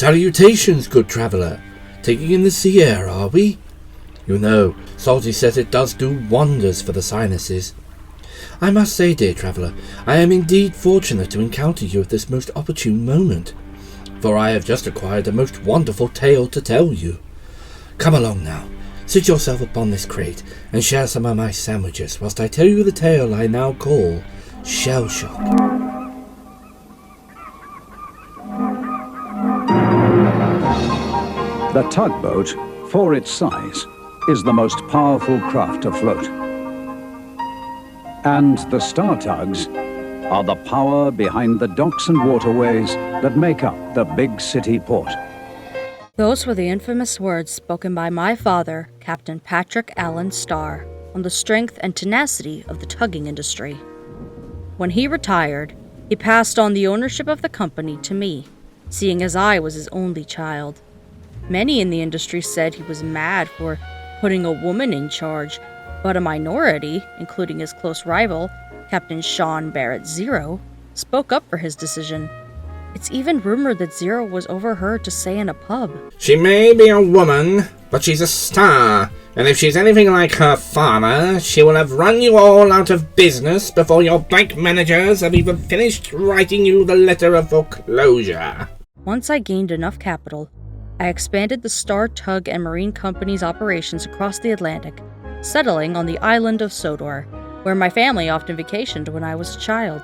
Salutations, good traveller. Taking in the sea air, are we? You know, Salty says it does do wonders for the sinuses. I must say, dear traveller, I am indeed fortunate to encounter you at this most opportune moment, for I have just acquired a most wonderful tale to tell you. Come along now, sit yourself upon this crate and share some of my sandwiches whilst I tell you the tale I now call Shellshock. The tugboat, for its size, is the most powerful craft afloat. And the Star Tugs are the power behind the docks and waterways that make up the big city port. Those were the infamous words spoken by my father, Captain Patrick Allen Star, on the strength and tenacity of the tugging industry. When he retired, he passed on the ownership of the company to me, seeing as I was his only child. Many in the industry said he was mad for putting a woman in charge, but a minority, including his close rival, Captain Sean Barrett Zero, spoke up for his decision. It's even rumored that Zero was overheard to say in a pub, She may be a woman, but she's a star, and if she's anything like her father, she will have run you all out of business before your bank managers have even finished writing you the letter of foreclosure. Once I gained enough capital, I expanded the Star Tug and Marine Company's operations across the Atlantic, settling on the island of Sodor, where my family often vacationed when I was a child.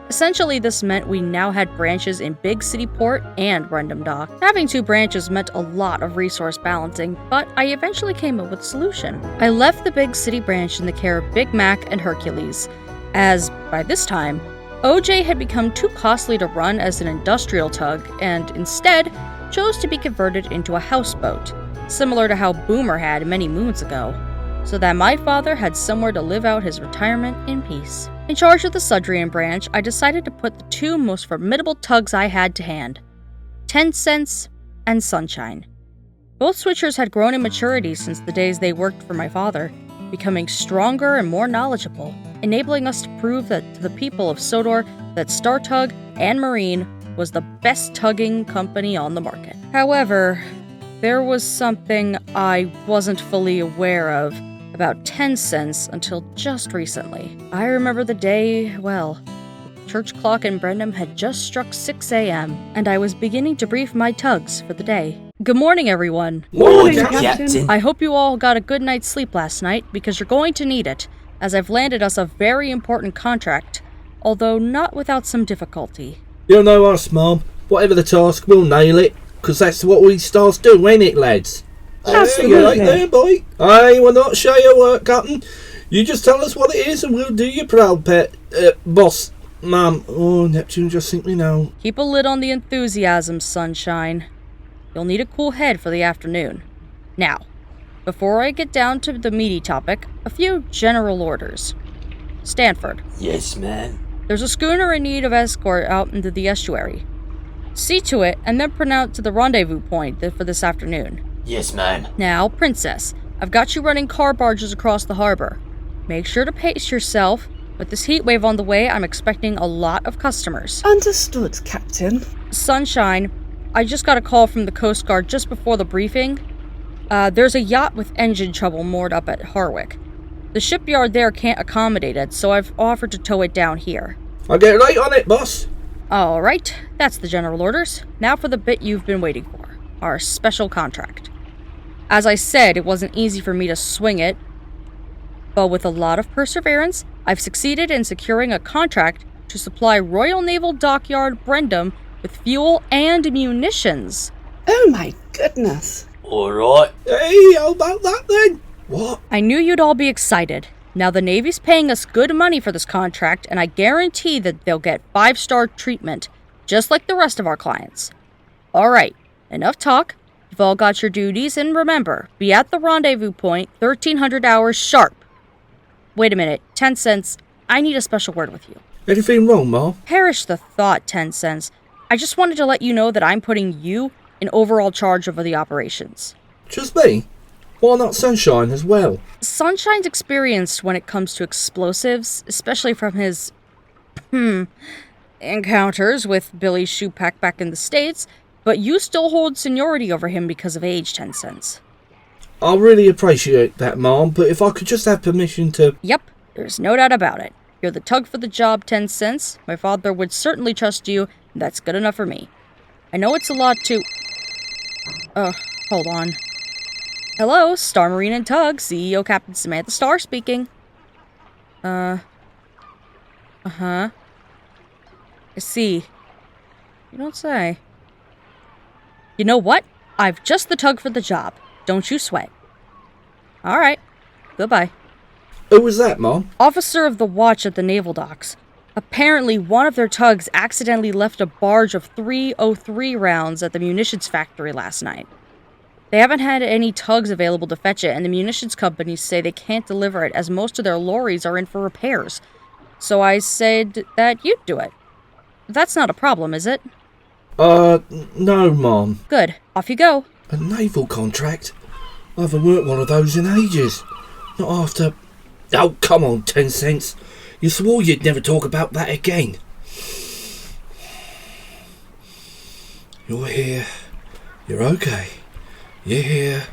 Essentially, this meant we now had branches in Big City Port and Brendam Dock. Having two branches meant a lot of resource balancing, but I eventually came up with a solution. I left the Big City branch in the care of Big Mac and Hercules, as, by this time, OJ had become too costly to run as an industrial tug, and instead chose to be converted into a houseboat, similar to how Boomer had many moons ago, so that my father had somewhere to live out his retirement in peace. In charge of the Sudrian branch, I decided to put the two most formidable tugs I had to hand, 10 Cents and Sunshine. Both switchers had grown in maturity since the days they worked for my father, becoming stronger and more knowledgeable, enabling us to prove that to the people of Sodor that Star Tug and Marine was the best tugging company on the market. However, there was something I wasn't fully aware of about 10 Cents until just recently. I remember the day well. The church clock in Brendam had just struck 6 a.m., and I was beginning to brief my tugs for the day. Good morning, everyone. Morning, Captain. I hope you all got a good night's sleep last night, because you're going to need it, as I've landed us a very important contract, although not without some difficulty. You know us, Mum. Whatever the task, we'll nail it, 'cause that's what we stars do, ain't it, lads? Absolutely. Right there, boy. Aye, we'll not show your work, Captain. You just tell us what it is and we'll do your proud pet. Boss, Mum. Oh, Neptune just sink me now. Keep a lid on the enthusiasm, Sunshine. You'll need a cool head for the afternoon. Now, before I get down to the meaty topic, a few general orders. Stanford. Yes, ma'am. There's a schooner in need of escort out into the estuary. See to it, and then pronounce to the rendezvous point for this afternoon. Yes, ma'am. Now, Princess, I've got you running car barges across the harbor. Make sure to pace yourself. With this heat wave on the way, I'm expecting a lot of customers. Understood, Captain. Sunshine, I just got a call from the Coast Guard just before the briefing. There's a yacht with engine trouble moored up at Harwick. The shipyard there can't accommodate it, so I've offered to tow it down here. I'll get right on it, boss. Alright, that's the general orders. Now for the bit you've been waiting for, our special contract. As I said, it wasn't easy for me to swing it, but with a lot of perseverance, I've succeeded in securing a contract to supply Royal Naval Dockyard Brendam with fuel and munitions. Oh my goodness. Alright. Hey, how about that then? What? I knew you'd all be excited. Now the Navy's paying us good money for this contract, and I guarantee that they'll get 5-star treatment, just like the rest of our clients. Alright, enough talk. You've all got your duties, and remember, be at the rendezvous point 1300 hours sharp. Wait a minute, 10 Cents, I need a special word with you. Anything wrong, Mom? Perish the thought, 10 Cents. I just wanted to let you know that I'm putting you in overall charge over the operations. Just me? Why not Sunshine as well? Sunshine's experienced when it comes to explosives, especially from his, encounters with Billy Shoepack back in the States, but you still hold seniority over him because of age, 10 cents. I really appreciate that, Mom, but if I could just have permission to... Yep, there's no doubt about it. You're the tug for the job, 10 cents. My father would certainly trust you, and that's good enough for me. I know it's a lot to... hold on. Hello, Star Marine and Tug, CEO Captain Samantha Star speaking. I see. You don't say. You know what? I've just the tug for the job. Don't you sweat. Alright. Goodbye. Who was that, Mom? Officer of the watch at the naval docks. Apparently, one of their tugs accidentally left a barge of 303 rounds at the munitions factory last night. They haven't had any tugs available to fetch it, and the munitions companies say they can't deliver it as most of their lorries are in for repairs. So I said that you'd do it. That's not a problem, is it? No, Mom. Good. Off you go. A naval contract? I haven't worked one of those in ages. Not after... Oh, come on, 10 cents. You swore you'd never talk about that again. You're here. You're okay. You're here.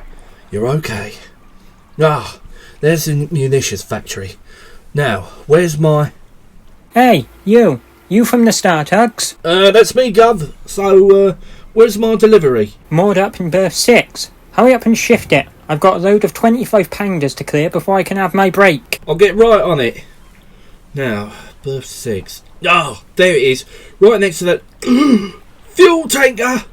You're okay. Ah, there's the munitions factory. Now, where's my... Hey, you. You from the Star Tugs? That's me, Gov. So, where's my delivery? Moored up in berth 6. Hurry up and shift it. I've got a load of 25-pounders to clear before I can have my break. I'll get right on it. Now, berth 6. Oh, there it is. Right next to that fuel tanker.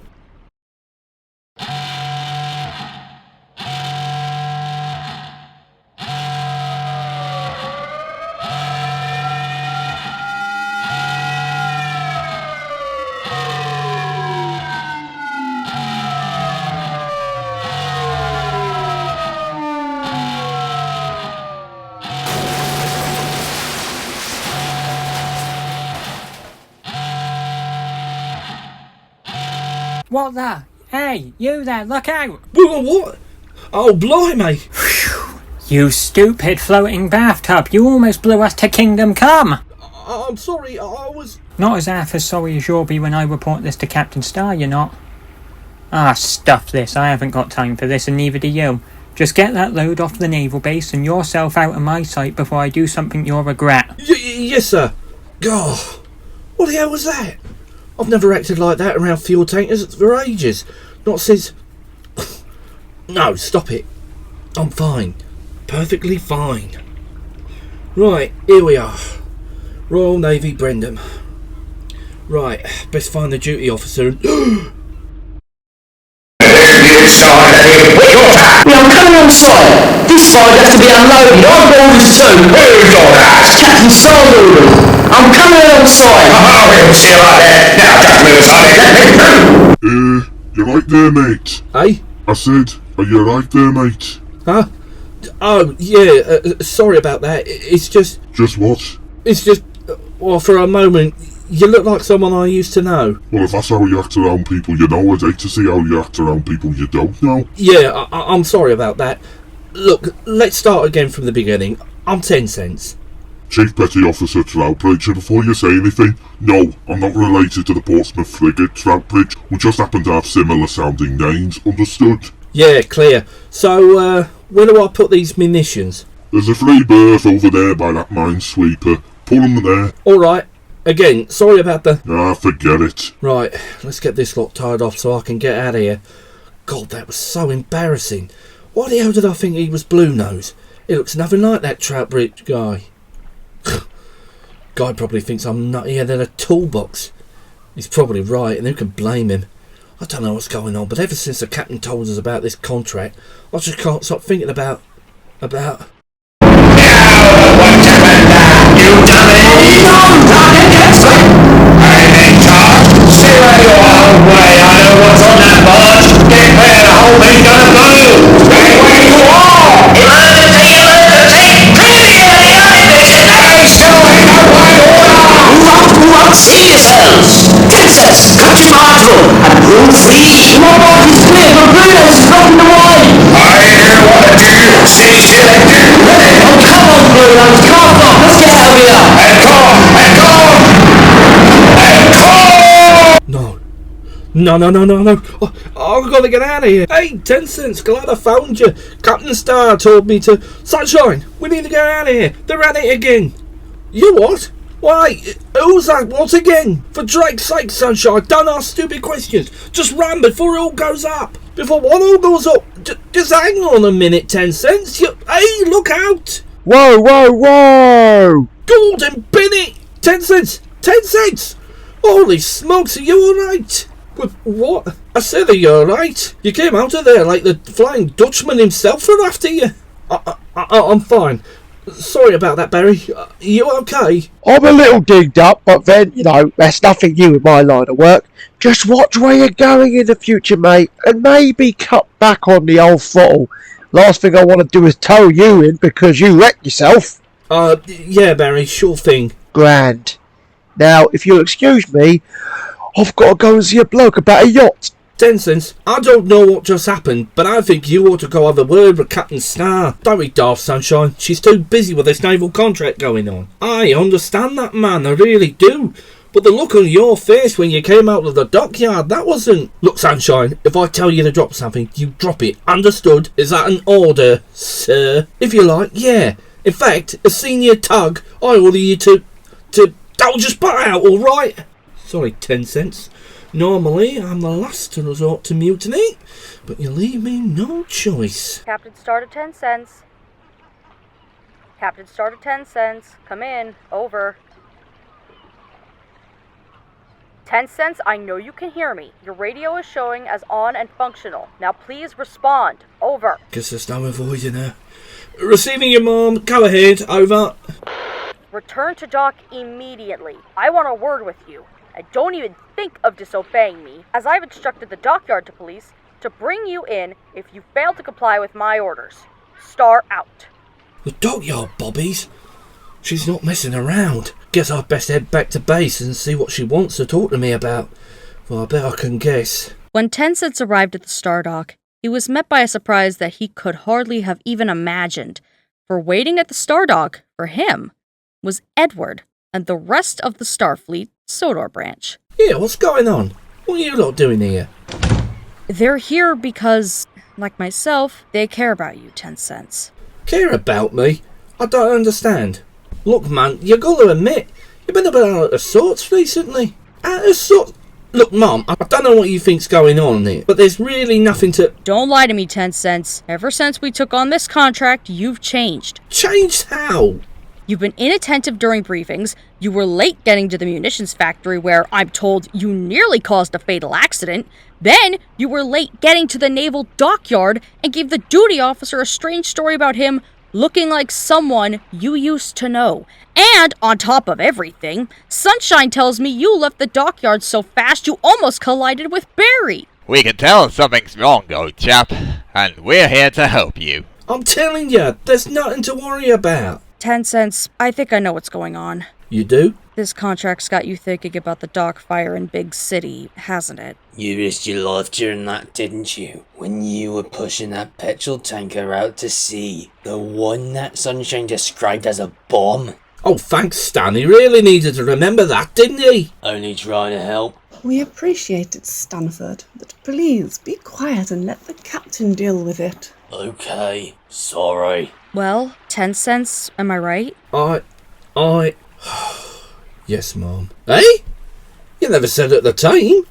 What the? Hey, you there, look out! What? Oh, blimey. You stupid floating bathtub, you almost blew us to Kingdom Come! I'm sorry, I was... Not as half as sorry as you'll be when I report this to Captain Star, you're not. Ah, stuff this, I haven't got time for this and neither do you. Just get that load off the naval base and yourself out of my sight before I do something you'll regret. Yes, sir. God, what the hell was that? I've never acted like that around fuel tankers for ages. Not since... No, stop it. I'm fine. Perfectly fine. Right, here we are. Royal Navy, Brendam. Right, best find the duty officer and... I'm coming on site. This side has to be unloaded. I've orders too. Who's orders? Captain Star's orders. I'm coming on site. Oh, we'll see you like that. Now, Captain, let me through. You right there, mate? Hey? I said, are you right there, mate? Huh? Oh, yeah, sorry about that. It's just... Just what? It's just... Well, for a moment, you look like someone I used to know. Well, if that's how you act around people you know, I'd hate to see how you act around people you don't know. Yeah, I'm sorry about that. Look, let's start again from the beginning. I'm 10 cents. Chief Petty Officer Troutbridge, and before you say anything, no, I'm not related to the Portsmouth frigate, Troutbridge. We just happen to have similar sounding names, understood? Yeah, clear. So, where do I put these munitions? There's a free berth over there by that minesweeper. Pull them there. Alright. Again, sorry about the... Ah, forget it. Right, let's get this lot tied off so I can get out of here. God, that was so embarrassing. Why the hell did I think he was Blue Nose? He looks nothing like that Troutbridge guy. Guy probably thinks I'm nuttier than a toolbox. He's probably right, and who can blame him? I don't know what's going on, but ever since the captain told us about this contract, I just can't stop thinking about... You dummy! I'm in charge. Stay where you are. Way, I know what's on that barge. Get there, the whole thing's gonna blow. Stay where you are. Emergency, emergency. See yourselves! Princess, Captain Marshall, and Rule 3! My barge is clear, but Bruno's is blocking the way! I hear what to do! Stay still and do! Oh, come on, Bruno! Come on! Let's get out of here! And come! And come! And come! No. No. I've got to get out of here. Hey, 10 cents, glad I found you. Captain Star told me to... Sunshine, we need to get out of here. They're at it again. You what? Why, who's that? What again? For Drake's sake, Sunshine, don't ask stupid questions. Just run before it all goes up. Before what all goes up? Just hang on a minute, 10 cents. Hey, look out. Whoa! Gordon Bennett! 10 cents! 10 cents! Holy smokes, are you alright? What? I said, are you alright? You came out of there like the Flying Dutchman himself were after you. I'm fine. Sorry about that, Barry. Are you okay? I'm a little dinged up, but then, that's nothing new in my line of work. Just watch where you're going in the future, mate, and maybe cut back on the old throttle. Last thing I want to do is tow you in because you wrecked yourself. Yeah, Barry, sure thing. Grand. Now, if you'll excuse me, I've got to go and see a bloke about a yacht. 10 cents, I don't know what just happened, but I think you ought to go have a word with Captain Star. Don't be daft, Sunshine. She's too busy with this naval contract going on. I understand that, man, I really do. But the look on your face when you came out of the dockyard, that wasn't... Look, Sunshine, if I tell you to drop something, you drop it. Understood? Is that an order, sir? If you like, yeah. In fact, as senior tug, I order you to... Don't just butt out, alright? Sorry, 10 cents. Normally, I'm the last to resort to mutiny, but you leave me no choice. Captain Star to 10 cents. Captain Star to 10 cents. Come in. Over. 10 cents, I know you can hear me. Your radio is showing as on and functional. Now please respond. Over. Guess there's no avoiding her. Receiving you, Mom. Go ahead. Over. Return to dock immediately. I want a word with you. And don't even think of disobeying me, as I've instructed the dockyard to police to bring you in if you fail to comply with my orders. Star out. The dockyard, Bobbies? She's not messing around. Guess I'd best head back to base and see what she wants to talk to me about. Well, I bet I can guess. When 10 cents arrived at the Star dock, he was met by a surprise that he could hardly have even imagined. For waiting at the Star dock, for him, was Edward and the rest of the Starfleet Sodor branch. Yeah, what's going on? What are you lot doing here? They're here because, like myself, they care about you, 10 cents. Care about me? I don't understand. Look, man, you got to admit, you've been a bit out of sorts recently. Out of sorts? Look, Mom, I don't know what you think's going on here, but there's really nothing to... Don't lie to me, 10 cents. Ever since we took on this contract, you've changed. Changed how? You've been inattentive during briefings, you were late getting to the munitions factory where, I'm told, you nearly caused a fatal accident, then you were late getting to the naval dockyard and gave the duty officer a strange story about him looking like someone you used to know. And, on top of everything, Sunshine tells me you left the dockyard so fast you almost collided with Barry. We can tell something's wrong, old chap, and we're here to help you. I'm telling you, there's nothing to worry about. 10 cents, I think I know what's going on. You do? This contract's got you thinking about the dock fire in Big City, hasn't it? You risked your life during that, didn't you? When you were pushing that petrol tanker out to sea. The one that Sunshine described as a bomb. Oh, thanks, Stan. He really needed to remember that, didn't he? Only trying to help. We appreciate it, Stanford, but please be quiet and let the captain deal with it. Okay, sorry. Well, 10 cents, am I right? Yes, Mom. Eh? You never said at the time.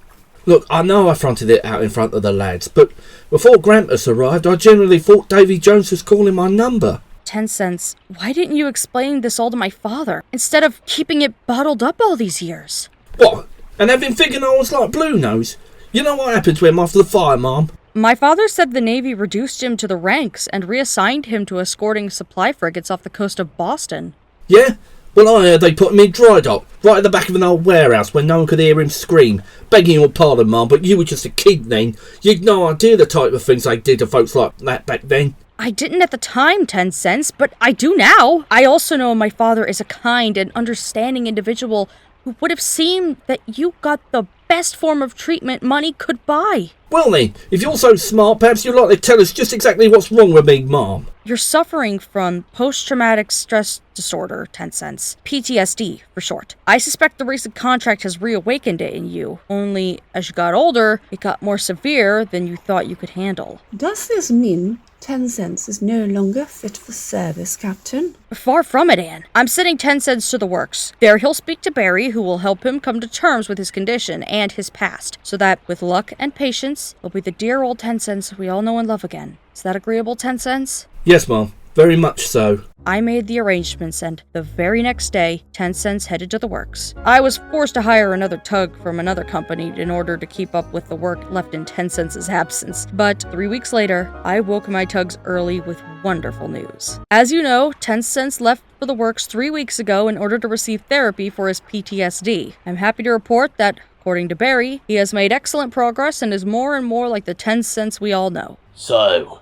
Look, I know I fronted it out in front of the lads, but before Grampus arrived, I generally thought Davy Jones was calling my number. 10 cents, why didn't you explain this all to my father, instead of keeping it bottled up all these years? What? And having thinking I was like Blue Nose? You know what happened to him after the fire, Mom? My father said the Navy reduced him to the ranks and reassigned him to escorting supply frigates off the coast of Boston. Yeah? Well, I heard they put him in dry dock, right at the back of an old warehouse where no one could hear him scream. Begging your pardon, Mum, but you were just a kid then. You'd no idea the type of things they did to folks like that back then. I didn't at the time, 10 cents, but I do now. I also know my father is a kind and understanding individual who would have seen that you got the best form of treatment money could buy. Well then, if you're so smart, perhaps you'd like to tell us just exactly what's wrong with me, Mom. You're suffering from post-traumatic stress disorder, 10 cents. PTSD, for short. I suspect the recent contract has reawakened it in you, only as you got older, it got more severe than you thought you could handle. Does this mean 10 cents is no longer fit for service, Captain? Far from it, Anne. I'm sending 10 cents to the works. There he'll speak to Barry, who will help him come to terms with his condition and his past, so that, with luck and patience, he'll be the dear old 10 cents we all know and love again. Is that agreeable, 10 cents? Yes, Mom. Very much so. I made the arrangements, and the very next day, 10 cents headed to the works. I was forced to hire another tug from another company in order to keep up with the work left in 10 cents' absence. But 3 weeks later, I woke my tugs early with wonderful news. As you know, 10 cents left for the works 3 weeks ago in order to receive therapy for his PTSD. I'm happy to report that, according to Barry, he has made excellent progress and is more and more like the 10 cents we all know. So,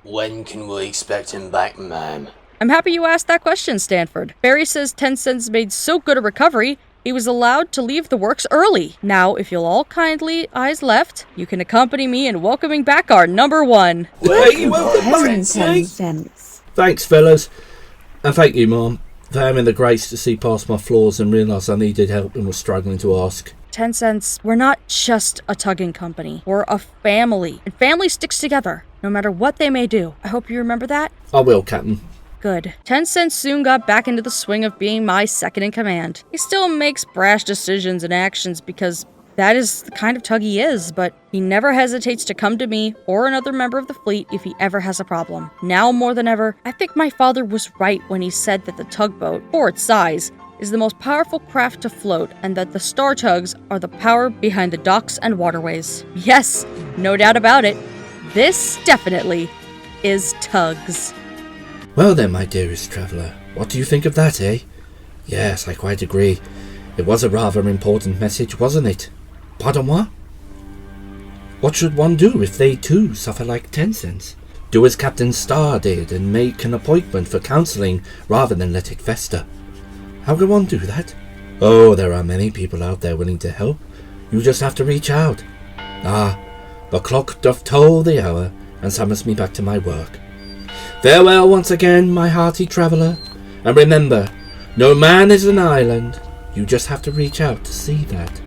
when can we expect him back, ma'am? I'm happy you asked that question, Stanford. Barry says 10 cents made so good a recovery, he was allowed to leave the works early. Now, if you'll all kindly eyes left, you can accompany me in welcoming back our number one. Hey, welcome back, 10 cents. Thanks, fellas. And thank you, Mom, for having the grace to see past my flaws and realise I needed help and was struggling to ask. 10 cents, we're not just a tugging company. We're a family. And family sticks together, no matter what they may do. I hope you remember that. I will, Captain. Good. 10 cents soon got back into the swing of being my second in command. He still makes brash decisions and actions because that is the kind of tug he is, but he never hesitates to come to me or another member of the fleet if he ever has a problem. Now more than ever, I think my father was right when he said that the tugboat, for its size, is the most powerful craft to float, and that the Star Tugs are the power behind the docks and waterways. Yes, no doubt about it. This definitely is TUGS. Well then, my dearest traveller, what do you think of that, eh? Yes, I quite agree. It was a rather important message, wasn't it? Pardon moi? What should one do if they too suffer like 10 cents? Do as Captain Star did and make an appointment for counselling rather than let it fester. How can one do that? Oh, there are many people out there willing to help. You just have to reach out. Ah, the clock doth toll the hour, and summons me back to my work. Farewell once again, my hearty traveller, and remember, no man is an island. You just have to reach out to see that.